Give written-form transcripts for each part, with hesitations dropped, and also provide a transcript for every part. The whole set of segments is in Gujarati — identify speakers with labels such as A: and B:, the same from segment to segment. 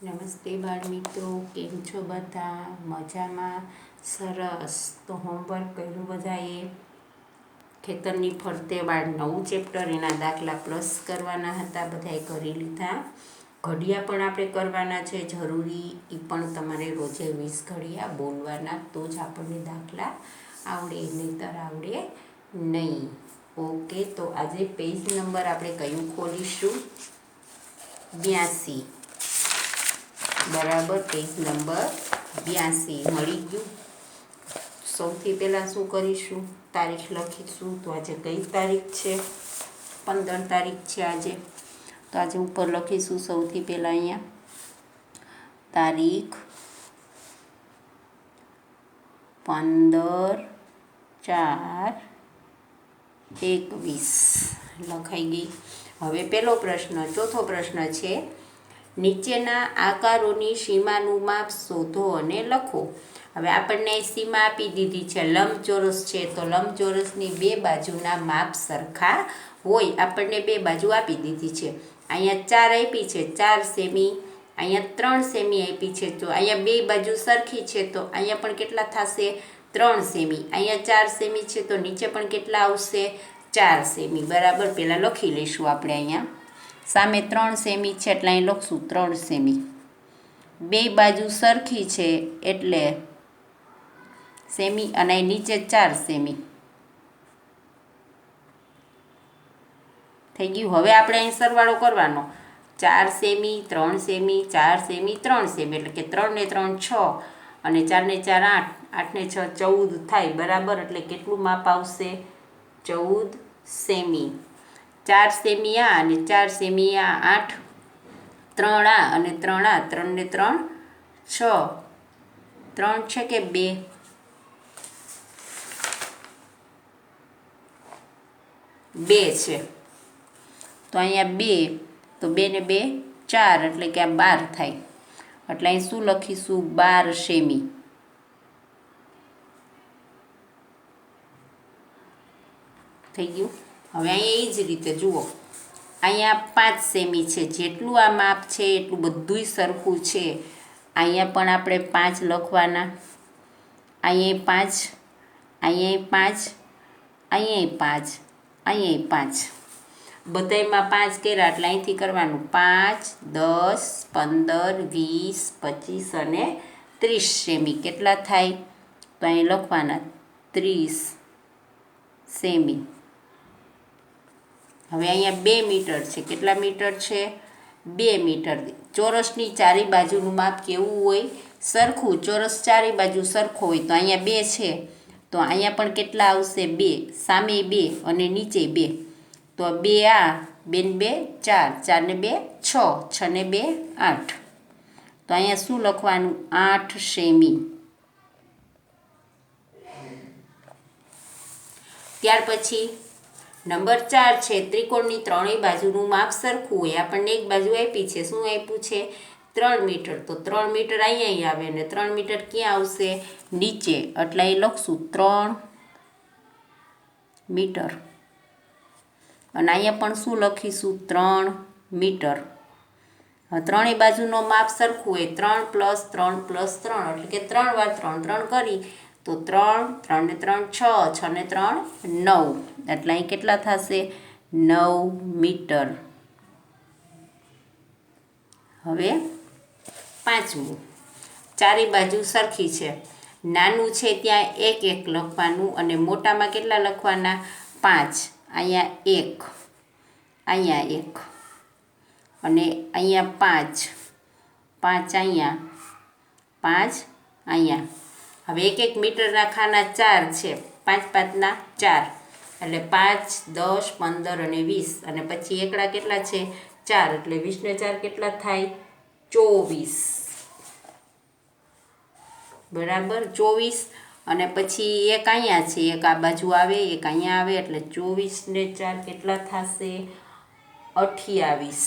A: નમસ્તે બાળ મિત્રો, કેમ છો બધા? મજામાં? સરસ. તો હોમવર્ક કર્યું બધાએ? ખેતરની ફરતે બાળ 9 ચેપ્ટર એના દાખલા પ્લસ કરવાના હતા, બધાએ કરી લીધા. ઘડિયા પણ આપણે કરવાના છે જરૂરી, એ પણ તમારે રોજે 20 ઘડિયા બોલવાના, તો જ આપણને દાખલા આવડે, નહીંતર આવડે નહીં. ઓકે, તો આજે પેજ નંબર આપણે કયું ખોલીશું? 82. બરાબર, પેજ નંબર 82 મળી ગયું. સૌથી પહેલાં શું કરીશું? તારીખ લખીશું. તો આજે કઈ તારીખ છે? 15 તારીખ છે આજે. તો આજે ઉપર લખીશું સૌથી પહેલાં અહીંયા તારીખ 15/4/21 લખાઈ ગઈ. હવે પહેલો પ્રશ્ન, ચોથો પ્રશ્ન છે, નીચેના આકારોની સીમાનું માપ શોધો અને લખો. હવે આપણને સીમા આપી દીધી છે, લંબચોરસ છે, તો લંબચોરસની બે બાજુના માપ સરખા હોય. આપણને બે બાજુ આપી દીધી છે. અહીંયા 4 આપી છે, 4 સેમી. અહીંયા 3 સેમી આપી છે, તો અહીંયા બે બાજુ સરખી છે, તો અહીંયા પણ કેટલા થશે? 3 સેમી. અહીંયા 4 સેમી છે, તો નીચે પણ કેટલા આવશે? 4 સેમી. બરાબર, પહેલાં લખી લઈશું આપણે. અહીંયા સામે 3 સેમી છે એટલે અહીં લખશું 3 સેમી. બે બાજુ સરખી છે એટલે સેમી, અને અહીં નીચે 4 સેમી થઈ ગયું. હવે આપણે અહીં સરવાળો કરવાનો. 4 સેમી, 3 સેમી, 4 સેમી, 3 સેમી, એટલે કે 3 ને 3 6, અને 4 ને 4 8, 8 ને 6 14 થાય. બરાબર, એટલે કેટલું માપ આવશે? 14 સેમી. 4 સેમી આ અને 4 સેમી આ, 8, 3 આ અને 3 આ, 3 ને 3 6, 3 છે કે 2? 2 છે. તો અહીંયા 2, તો 2 ને 2 4, એટલે કે આ 12 થાય. એટલે અહીં શું લખીશું? 12 સેમી. થઈ ગયું. હવે અહીંયા એ જ રીતે જુઓ, અહીંયા 5 સેમી છે. જેટલું આ માપ છે એટલું બધુંય સરખું છે. અહીંયા પણ આપણે 5 લખવાના. અહીંયા 5, અહીંયા 5, અહીંયા 5, અહીંયા 5. બધાયમાં 5 કર્યા એટલે અહીંથી કરવાનું 5, 10, 15, 20, 25 અને 30 સેમી. કેટલા થાય? તો અહીં લખવાના 30 સેમી. હવે અહીંયા 2 મીટર છે. કેટલા મીટર છે? 2 મીટર. ચોરસની ચારે બાજુનું માપ કેવું હોય? સરખું. ચોરસ ચારે બાજુ સરખો હોય. તો અહીંયા 2 છે, તો અહીંયા પણ કેટલા આવશે? 2. સામે 2 અને નીચે 2. તો 2 આ, 2 ને 2 4, 4 ને 2 6, 6 ને 2 8. તો અહીંયા શું લખવાનું? 8 સેમી. ત્યાર પછી નંબર 4 છે, ત્રિકોણની ત્રણેય બાજુનું માપ સરખું હોય. આપણને એક બાજુ આપી છે. શું આપ્યું છે? 3 મીટર. તો 3 મીટર અહીંયા આવે ને 3 મીટર ક્યાં આવશે? નીચે. એટલે અહીં લખશું 3 મીટર. અને અહીંયા પણ શું લખીશું? 3 મીટર. ત્રણેય બાજુનો માપ સરખું હોય. 3 + 3 + 3, એટલે કે 3 વાર 3 3 કરી તો 3, 3 ને 3 6, 6 ને 3 9. એટલે અહીં કેટલા થશે? 9 મીટર. હવે પાંચમું, ચારે બાજુ સરખી છે. નાનું છે ત્યાં 1 1 લખવાનું, અને મોટામાં કેટલા લખવાના? 5. અહીંયા 1, અહીંયા 1, અને અહીંયા 5, 5 અહીંયા, 5 અહીંયા. હવે 1 1 મીટરના ખાના 4 છે. 5 5 ના 4, એટલે 5, 10, 15 અને 20, અને પછી એકડા કેટલા છે? 4, એટલે 20 ને 4 કેટલા થાય? 24. બરાબર, 24. અને પછી એક અહીંયા છે, એક આ બાજુ આવે, એક અહીંયા આવે, એટલે 24 ને 4 કેટલા થશે? 28.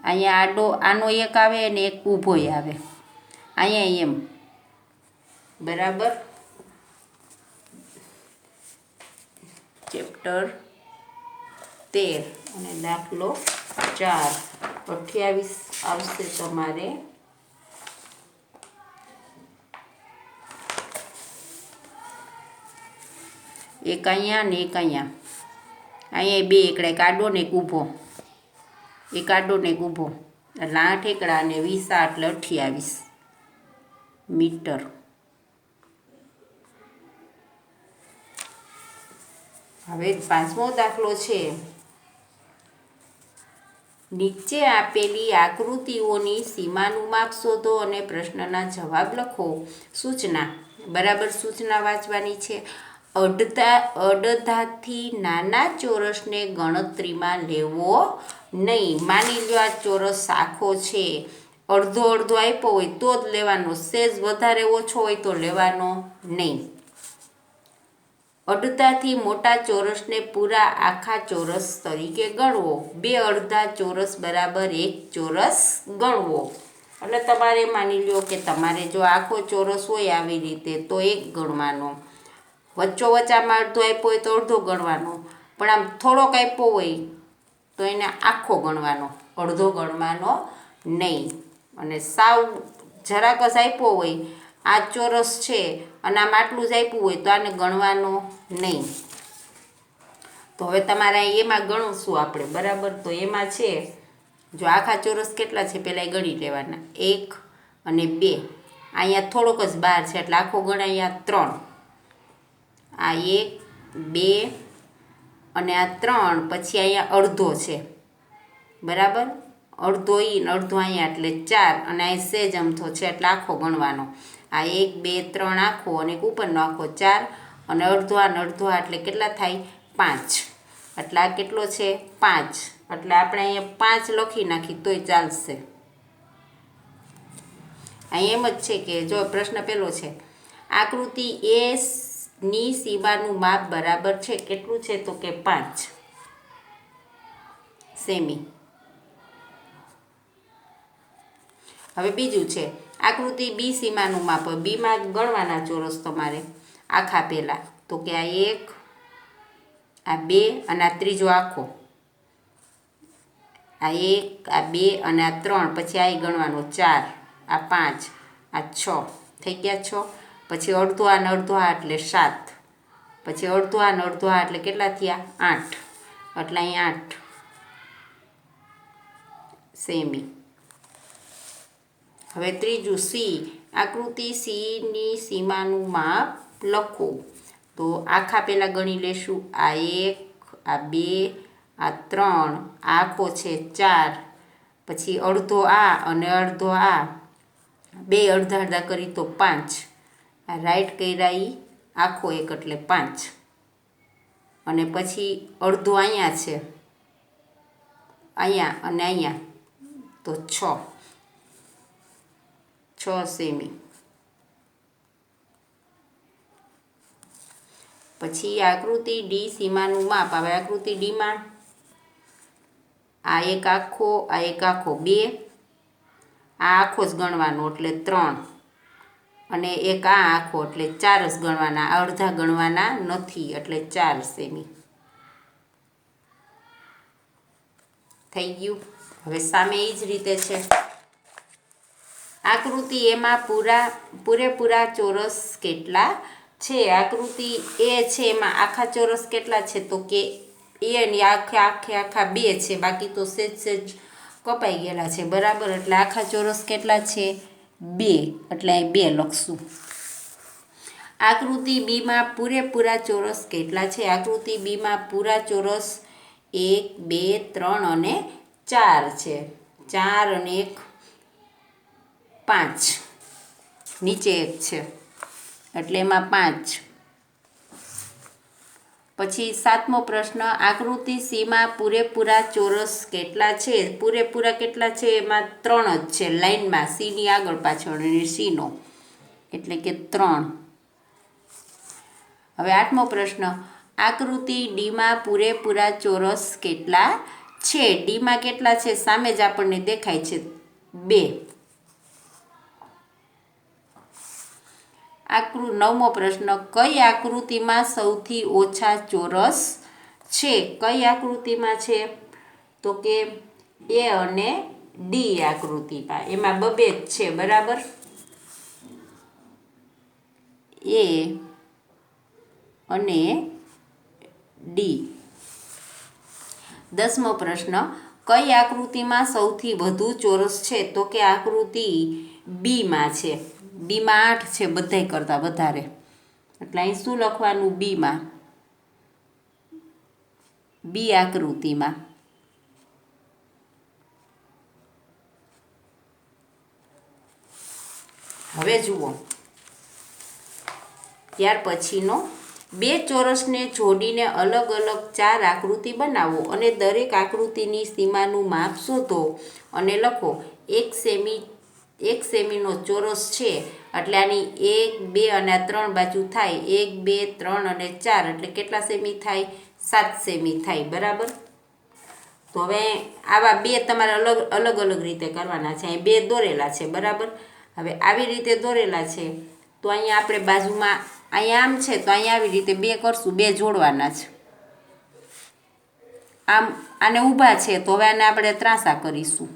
A: અહીંયા આનો એક આવે અને એક ઊભોય આવે. અહીંયા એમ. બરાબર. ચેપ્ટર 13 અને દાખલો 4. 28 આવશે તમારે એક અહીંયા ને એક અહીંયા. અહીંયા બે એકડા, એક આડો ને એક ઊભો, એક આડો ને એક ઊભો, એટલે 8 એકડા અને 20 એટલે 28 મીટર. હવે 5મો દાખલો છે. નીચે આપેલી આકૃતિઓની સીમાનું માપ શોધો અને પ્રશ્નના જવાબ લખો. સૂચના. બરાબર સૂચના વાંચવાની છે. અડધાથી નાના ચોરસને ગણતરીમાં લેવો નહીં. માની લો આ ચોરસ આખો છે, અડધો અડધો આપ્યો હોય તો જ લેવાનો, સેજ વધારે ઓછો હોય તો લેવાનો નહીં. અડધાથી મોટા ચોરસને પૂરા આખા ચોરસ તરીકે ગણવો. 2 અડધા ચોરસ બરાબર 1 ચોરસ ગણવો. એટલે તમારે માની લો કે તમારે જો આખો ચોરસ હોય આવી રીતે તો 1 ગણવાનો, વચ્ચોવચ્ચામાં અડધો આપ્યો હોય તો અડધો ગણવાનો, પણ આમ થોડોક આપ્યો હોય તો એને આખો ગણવાનો, અડધો ગણવાનો નહીં. અને સાવ જરાક જ આપ્યો હોય, આ ચોરસ છે અને આમ આટલું જ આપ્યું હોય તો આને ગણવાનો નહીં. તો હવે તમારે એમાં ગણશું આપણે. બરાબર, તો એમાં છે જો આખા ચોરસ કેટલા છે પહેલાં ગણી લેવાના. 1 અને 2, અહીંયા થોડોક જ બહાર છે એટલે આખો ગણાય. આ 3, આ 1 2 અને આ 3, પછી અહીંયા અડધો છે. બરાબર, અડધો ને અડધો અહીંયા એટલે 4, અને અહીં સેજ અમથો છે એટલે આખો ગણવાનો. આ 1 2 3 આખો અને ઉપરનો આખો 4, અને અડધો આ ને અડધો આ એટલે કેટલા થાય? 5. એટલે આ કેટલો છે? 5. એટલે આપણે અહીંયા 5 લખી નાખી તોય ચાલશે. અહીં એમ જ છે કે જો પ્રશ્ન પહેલો છે, આકૃતિ એ ની સીમાનું માપ બરાબર છે કેટલું છે? તો કે 5 સેમી. હવે બીજું છે આકૃતિ બી સીમાનું માપ. બીમાં ગણવાના ચોરસ તમારે આખા પહેલા. તો કે આ 1, આ 2 અને આ ત્રીજો આખો. આ 1, આ 2 અને આ 3, પછી આ ગણવાનો 4, આ 5, આ 6 થઈ ગયા 6. પછી અડધો આ ને અડધો આ એટલે 7, પછી અડધો આ ને અડધો આ એટલે કેટલા થયા? 8. એટલે અહીં 8 સેમી. હવે ત્રીજું સી. આકૃતિ સીની સીમાનું માપ લખો. તો આખા પહેલાં ગણી લેશું. આ 1, આ 2, આ 3, આખો છે 4, પછી અડધો આ અને અડધો આ, 2 અડધા અડધા કરી તો 5. આ રાઈટ કર્યા એ આખો એક એટલે 5, અને પછી અડધો અહીંયા છે, અહીંયા અને અહીંયા તો 6 સેમી. પછી આકૃતિ ડી સીમાનું માપ. હવે આકૃતિ ડીમાં આ એક આખો, આ એક આખો 2, આ આખો જ ગણવાનો એટલે 3, અને એક આ આખો એટલે 4 જ ગણવાના, અડધા ગણવાના નથી એટલે 4 સેમી થઈ ગયું. હવે સામે એ જ રીતે છે. આકૃતિ એમાં પૂરેપૂરા ચોરસ કેટલા છે? આકૃતિ એ છે એમાં આખા ચોરસ કેટલા છે? તો કે એની આખા 2 છે, બાકી તો સેજ કપાઈ ગયેલા છે. બરાબર, એટલે આખા ચોરસ કેટલા છે? 2, એટલે અહીં 2 લખશું. આકૃતિ બીમાં પૂરેપૂરા ચોરસ કેટલા છે? આકૃતિ બીમાં પૂરા ચોરસ 1 2 3 અને 4 છે. 4 અને 1 5, નીચે 1 છે એટલે એમાં 5. પછી 7મો પ્રશ્ન, આકૃતિ સીમાં પૂરેપૂરા ચોરસ કેટલા છે? પૂરેપૂરા કેટલા છે? એમાં 3 જ છે લાઈનમાં, સીની આગળ પાછળ અને સીનો એટલે કે 3. હવે 8મો પ્રશ્ન, આકૃતિ ડીમાં પૂરેપૂરા ચોરસ કેટલા છે? ડીમાં કેટલા છે? સામે જ આપણને દેખાય છે 2. 9મો પ્રશ્ન, કઈ આકૃતિમાં સૌથી ઓછા ચોરસ છે? કઈ આકૃતિમાં છે? તો કે એ અને ડી આકૃતિમાં. એમાં બબે જ છે, બરાબર. એ અને ડી. 10મો પ્રશ્ન, કઈ આકૃતિમાં સૌથી વધુ ચોરસ છે? તો કે આકૃતિ બીમાં છે. બીમાં 8 છે, બધાય કરતાં વધારે. એટલે અહીં શું લખવાનું? બીમાં, બી આકૃતિમાં. હવે જુઓ, ત્યાર પછીનો, બે ચોરસને જોડીને અલગ અલગ 4 આકૃતિ બનાવો અને દરેક આકૃતિની સીમાનું માપ શોધો અને લખો. 1 સેમીનો ચોરસ છે એટલે આની 1, 2 અને 3 બાજુ થાય. 1, 2, 3 અને 4 એટલે કેટલા સેમી થાય? 7 સેમી થાય, બરાબર. તો હવે આવા બે તમારે અલગ અલગ રીતે કરવાના છે. અહીં 2 દોરેલા છે, બરાબર. હવે આવી રીતે દોરેલા છે તો અહીંયા આપણે બાજુમાં, અહીંયા આમ છે તો અહીંયા આવી રીતે 2 કરશું, 2 જોડવાના છે. આમ આને ઊભા છે તો હવે આને આપણે ત્રાંસા કરીશું.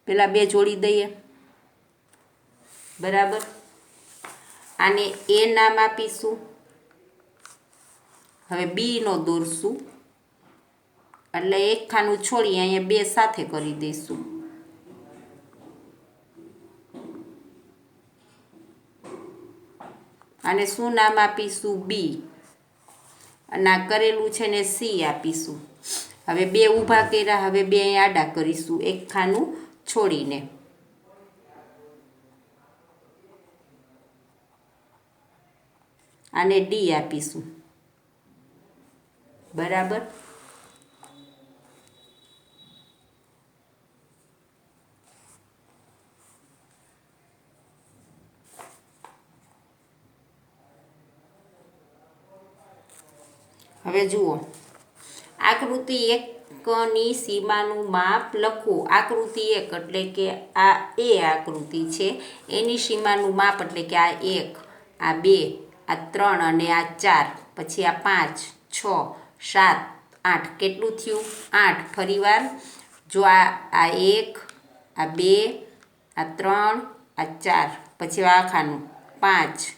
A: પેલા 2 જોડી દઈએ, બરાબર. આને એ નામ આપીશું. હવે બી નો દોરશું એટલે એક ખાનું છોડી અહીંયા 2 સાથે કરી દઈશું. આને શું નામ આપીશું? બી. અને આ કરેલું છે ને સી આપીશું. હવે 2 ઊભા કર્યા, હવે 2 અહીંયા આડા કરીશું એક ખાનું છોડીને. આને ડી આપીશું, બરાબર. હવે જુઓ, આકૃતિ 1ની સીમાનું માપ લખો. આકૃતિ 1 એટલે કે આ એ આકૃતિ છે, એની સીમાનું માપ એટલે કે આ 1, આ 2, આ 3 અને આ 4, પછી આ 5, 6, 7, 8. કેટલું થયું? 8. ફરીવાર જો આ 1, આ 2, આ 3, આ 4, પછી આખાનું 5,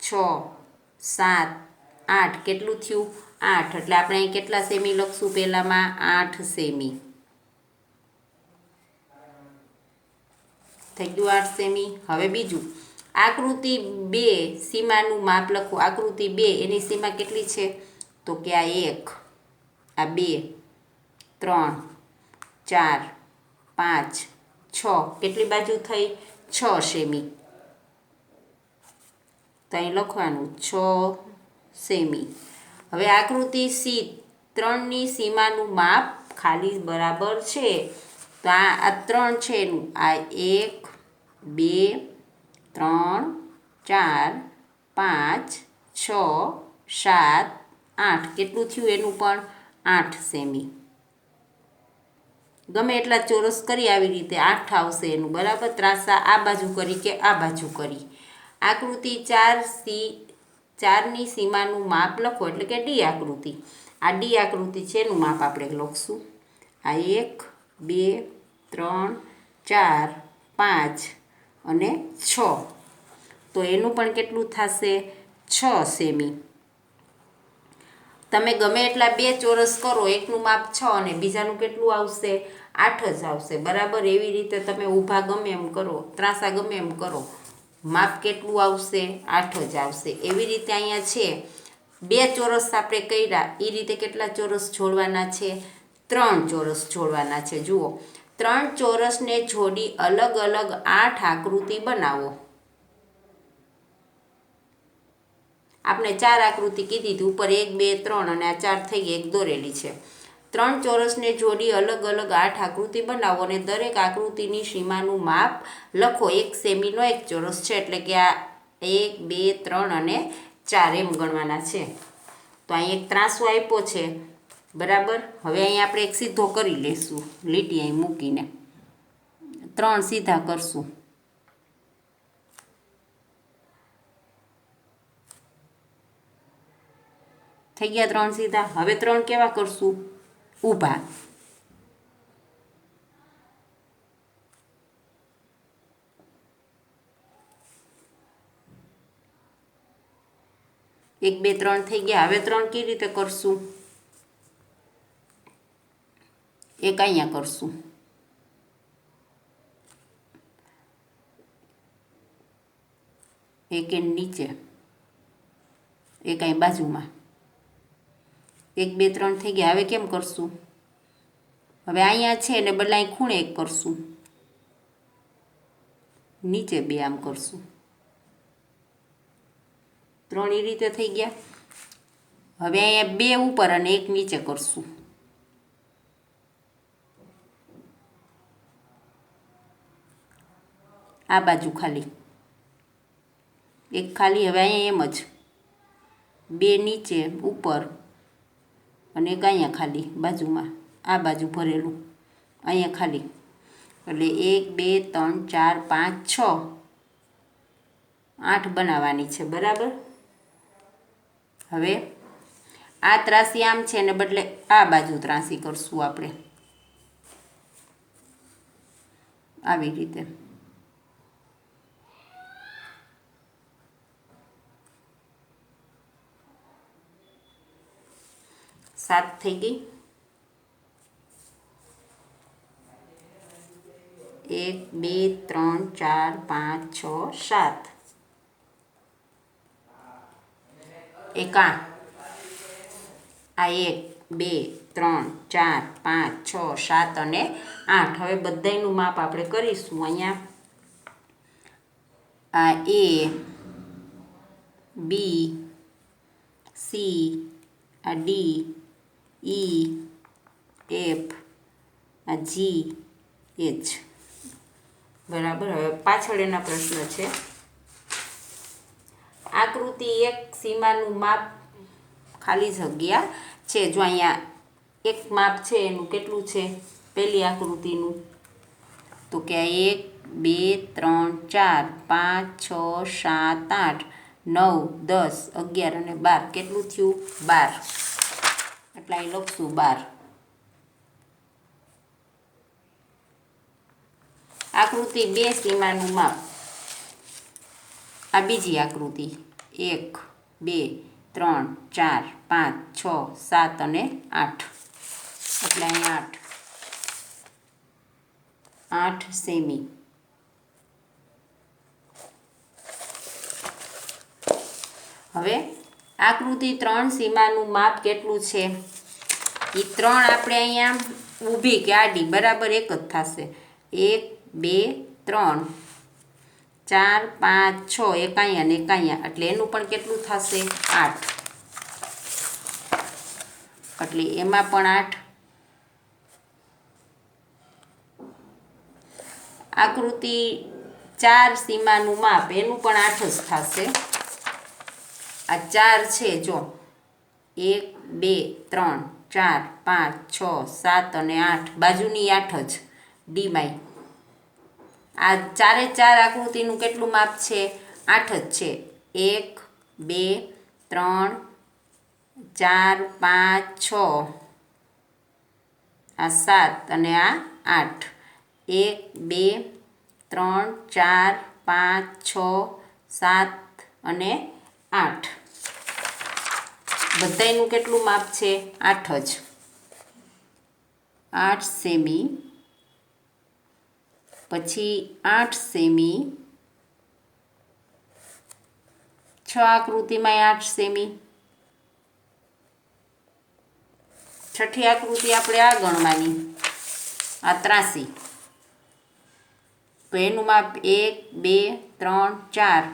A: 6, 7, 8. કેટલું થયું? 8. એટલે આપણે અહીં કેટલા સેમી લખશું? પહેલામાં 8 સેમી થઈ ગયું, 8 સેમી. હવે બીજું, આકૃતિ 2 સીમાનું માપ લખો. આકૃતિ 2 એની સીમા કેટલી છે? તો કે આ 1, આ 2, 3, 4, 5, 6. કેટલી બાજુ થઈ? 6 સેમી. તો અહીં લખવાનું 6 સેમી. હવે આકૃતિ સી 3ની સીમાનું માપ ખાલી બરાબર છે તો આ 3 છે એનું, આ 1, 2, 3, 4, 5, 6, 7, 8. કેટલું થયું એનું પણ? 8 સેમી. ગમે એટલા ચોરસ કરી આવી રીતે 8 આવશે એનું, બરાબર. ત્રાંસા આ બાજુ કરી કે આ બાજુ કરી. આકૃતિ 4ની સીમાનું માપ લખો એટલે કે ડી આકૃતિ. આ ડી આકૃતિ છે એનું માપ આપણે લખશું. આ 1, 2, 3, 4, 5 અને 6. તો એનું પણ કેટલું થશે? 6 સેમી. તમે ગમે એટલા 2 ચોરસ કરો, એકનું માપ 6 અને બીજાનું કેટલું આવશે? 8 જ આવશે, બરાબર. એવી રીતે તમે ઊભા ગમે એમ કરો, ત્રાંસા ગમે એમ કરો, માપ કેટલું આવશે? 8 જ આવશે. એવી રીતે અહીંયા છે 2 ચોરસ આપણે કર્યા, એ રીતે કેટલા ચોરસ જોડવાના છે? 3 ચોરસ જોડવાના છે. જુઓ, 3 ચોરસને જોડી અલગ અલગ 8 આકૃતિ બનાવો. આપણે 4 આકૃતિ કીધી હતી, ઉપર 1, 2, 3 અને આ 4 થઈ ગઈ, એક દોરેલી છે. 3 ચોરસને જોડી અલગ અલગ 8 આકૃતિ બનાવો અને દરેક આકૃતિની સીમાનું માપ લખો. 1 સેમીનો એક ચોરસ છે એટલે કે આ 1, 2, 3 અને 4 એમ ગણવાના છે. તો અહીં એક ત્રાંસો આપ્યો છે, બરાબર. હવે અહીં આપણે એક સીધો કરી લઈશું, લીટી અહીં મૂકીને 3 સીધા કરશું. થઈ ગયા 3 સીધા. હવે 3 કેવા કરશું? ઊભા. 1 2 3 થઈ ગયા. હવે 3 કેવી રીતે કરશું? એક અહીંયા કરશું, એક નીચે, એક અહીં બાજુમાં. 1 2 3 થઈ ગયા. હવે કેમ કરશું? હવે અહીંયા છે ને બદલે અહીં ખૂણે એક કરશું, નીચે 2 આમ કરશું. 3 એ રીતે થઈ ગયા. હવે અહીંયા 2 ઉપર અને 1 નીચે કરશું. આ બાજુ ખાલી એક ખાલી. હવે અહીંયા એમ જ 2 નીચે ઉપર અને એક અહીંયા ખાલી બાજુમાં, આ બાજુ ભરેલું, અહીંયા ખાલી. એટલે 1 2 3 4 5 6 8 બનાવવાની છે, બરાબર. હવે આ ત્રાસી આમ છે ને બદલે આ બાજુ ત્રાસી કરશું આપણે, આવી રીતે. સાત થઈ ગઈ. 1 2 3 4 5 6 7. એક આ 1 2 3 4 5 6 7 અને 8. હવે બધાયનું માપ આપણે કરીશું. અહીંયા આ A B C, આ D E F, આ G H, બરાબર. હવે પાછળ એના પ્રશ્ન છે. આકૃતિ 1 સીમાનું માપ ખાલી જગ્યા છે. જો અહીંયા એક માપ છે એનું કેટલું છે પહેલી આકૃતિનું? તો કે 1 2 3 4 5 6 7 8 9 10 11 અને 12. કેટલું થયું? 12. એટલે અહીં લખશું 12. આકૃતિ 2 સીમાનું માપ. આ બીજી આકૃતિ 1 2 3 4 5 6 7 અને 8. એટલે અહીં 8 સેમી. હવે આકૃતિ 3 સીમાનું માપ કેટલું છે? એ 3 આપણે અહીંયા ઊભી કે આડી બરાબર એક જ થશે. 1 2 3 4 5 6 એક અહીંયા ને એક અહીંયા, એટલે એનું પણ કેટલું થશે? 8. એટલે એમાં પણ 8. આકૃતિ 4 સીમાનું માપ એનું પણ 8 જ થશે. આ 4 છે, જો 1 2 3 4 5 6 7 અને 8, બાજુની 8 જ ડીમાય. આ 4 એ 4 આકૃતિનું કેટલું માપ છે? 8 જ છે. 1 2 3 4 5 6, આ 7 અને આ 8. 1 2 3 4 5 6 7 અને 8. બધાયનું કેટલું માપ છે? 8 જ. 8 સેમી. પછી 8 સેમી. 6 આકૃતિમાં 8 સેમી. છઠ્ઠી આકૃતિ આપણે આ ગણવાની, આ 83. તો એનું માપ 1 2 3 4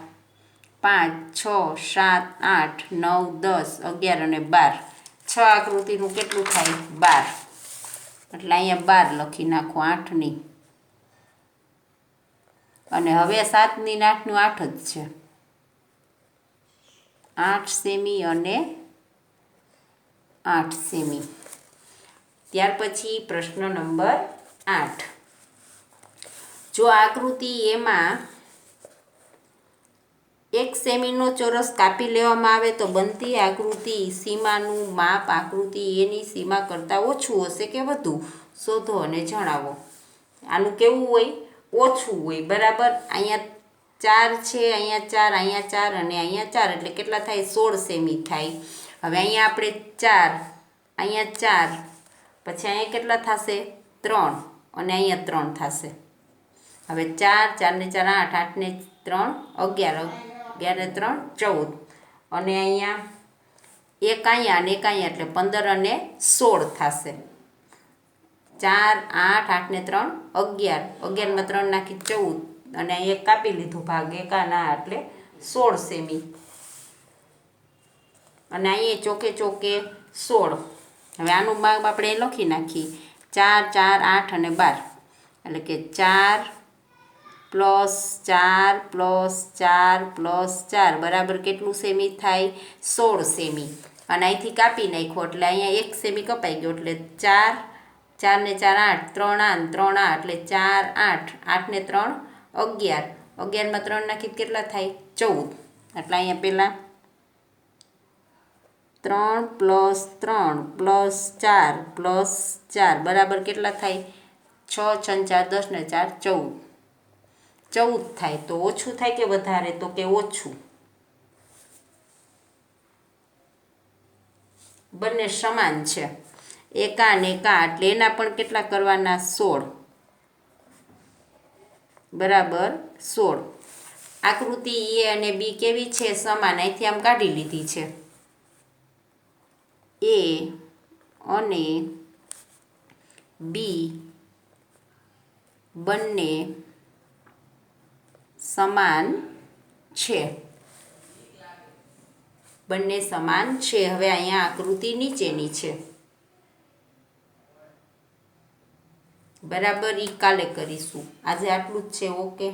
A: 5 6 7 8 9 10 11 અને 12. 6 આકૃતિનું કેટલું થાય? 12. એટલે અહીંયા 12 લખી નાખો, 8 ની. અને હવે 7 ની 8 નું 8 જ છે. 8 સેમી અને 8 સેમી. ત્યાર પછી પ્રશ્ન નંબર 8. જો આકૃતિ એમાં 1 2 3 4 5 6 7 8 9 10 11 અને 12 6 આકૃતિનું કેટલું માપ છે? 8 જ. 1 સેમીનો ચોરસ કાપી લેવામાં આવે તો બનતી આકૃતિ સીમાનું માપ આકૃતિ એની સીમા કરતાં ઓછું હશે કે વધુ, શોધો અને જણાવો. આનું કેવું હોય? ઓછું હોય. બરાબર. અહીંયા 4 છે, અહીંયા 4, અહીંયા 4 અને અહીંયા 4 એટલે કેટલા થાય? 16 સેમી થાય. હવે અહીંયા આપણે 4, અહીંયા 4, પછી અહીંયા કેટલા થશે? 3 અને અહીંયા 3 થશે. હવે 4, 4 ને 4 8, 8 ને 3 11, 11 ને 3 14 અને અહીંયા એક અહીંયા અને એક અહીંયા એટલે 15 અને 16 થશે. 4, 8, 8 ને 3 11, 11 માં 3 નાખી 14 અને અહીંયા એક કાપી લીધું ભાગ, એક ના એટલે 16 સેમી અને અહીંયા ચોકે ચોકે 16. હવે આનું માપ આપણે લખી નાખીએ 4, 4, 8 અને 12 એટલે કે 4 પ્લસ 4 પ્લસ 4 પ્લસ 4 બરાબર કેટલું સેમી થાય? 16 સેમી. અને અહીંથી કાપી નાખ્યો એટલે અહીંયા 1 સેમી કપાઈ ગયો એટલે 4, 4 ને 4 8, 3 આ 3 આ એટલે 4 8, 8 ને 3 11, 11 માં 3 નાખી કેટલા થાય? 14. એટલે અહીંયા પહેલાં 3 પ્લસ 3 પ્લસ 4 પ્લસ 4 બરાબર કેટલા થાય? 6, 6 4 10 ને 4 14. 14 થાય. તો ઓછું થાય કે વધારે? તો કે ઓછું. બંને સમાન છે. એકા ને એકા એટલે એના પણ કેટલા કરવાના? 16. બરાબર 16. આકૃતિ એ અને બી કેવી છે? સમાન. અહીંથી આમ કાઢી લીધી છે. એ અને બી બંને સમાન છે. બંને સમાન છે. હવે અહીંયા આકૃતિ નીચેની છે. બરાબર. ઈ કાલે કરીશું. આજે આટલું જ છે. ઓકે.